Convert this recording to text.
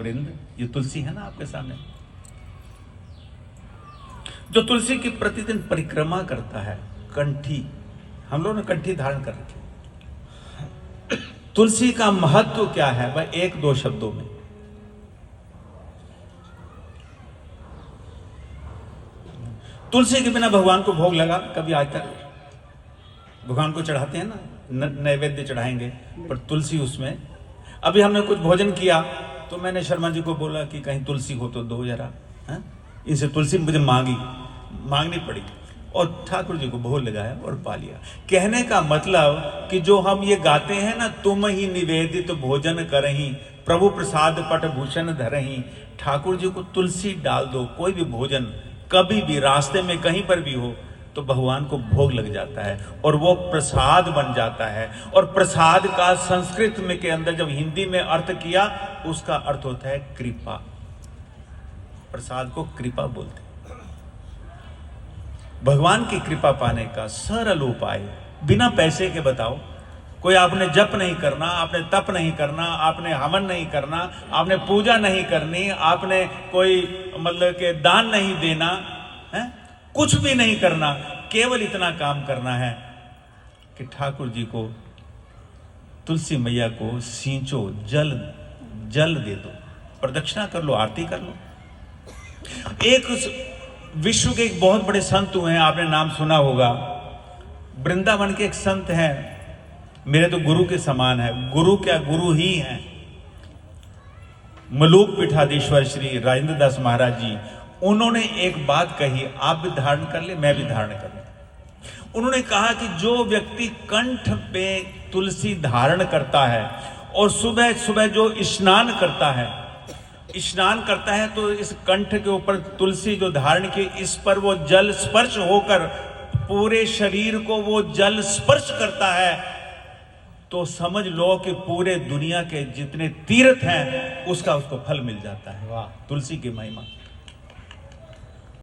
वृंद, ये तुलसी है ना आपके सामने, जो तुलसी की प्रतिदिन परिक्रमा करता है। कंठी, हम लोगों ने कंठी धारण कर रखी। तुलसी का महत्व क्या है वह एक दो शब्दों में। तुलसी के बिना भगवान को भोग लगा कभी आज तक? भगवान को चढ़ाते हैं ना, नैवेद्य चढ़ाएंगे, पर तुलसी उसमें। अभी हमने कुछ भोजन किया तो मैंने शर्मा जी को बोला कि कहीं तुलसी हो तो दो जरा, इनसे तुलसी मुझे मांगनी पड़ी और ठाकुर जी को भोग लगाया और पा लिया। कहने का मतलब कि जो हम ये गाते हैं ना, तुम ही निवेदित भोजन करहीं, प्रभु प्रसाद पट भूषण धरहीं, ठाकुर जी को तुलसी डाल दो, कोई भी भोजन कभी भी रास्ते में कहीं पर भी हो तो भगवान को भोग लग जाता है और वो प्रसाद बन जाता है। और प्रसाद का संस्कृत में के अंदर जब हिंदी में अर्थ किया, उसका अर्थ होता है कृपा। प्रसाद को कृपा बोलते हैं। भगवान की कृपा पाने का सरल उपाय, बिना पैसे के बताओ। कोई आपने जप नहीं करना, आपने तप नहीं करना, आपने हवन नहीं करना, आपने पूजा नहीं करनी, आपने कोई मतलब के दान नहीं देना है, कुछ भी नहीं करना। केवल इतना काम करना है कि ठाकुर जी को, तुलसी मैया को सींचो, जल दे दो, प्रदक्षिणा कर लो, आरती कर लो। एक विश्व के एक बहुत बड़े संत हुए हैं, आपने नाम सुना होगा, वृंदावन के एक संत हैं, मेरे तो गुरु के समान है, गुरु क्या गुरु ही हैं, मलूक पीठाधीश्वर श्री राजेंद्र दास महाराज जी। उन्होंने एक बात कही, आप भी धारण कर ले, मैं भी धारण कर ले। उन्होंने कहा कि जो व्यक्ति कंठ पे तुलसी धारण करता है और सुबह सुबह जो स्नान करता है तो इस कंठ के ऊपर तुलसी जो धारण की, इस पर वो जल स्पर्श होकर पूरे शरीर को वो जल स्पर्श करता है, तो समझ लो कि पूरे दुनिया के जितने तीर्थ हैं उसका उसको फल मिल जाता है। वाह, तुलसी की महिमा।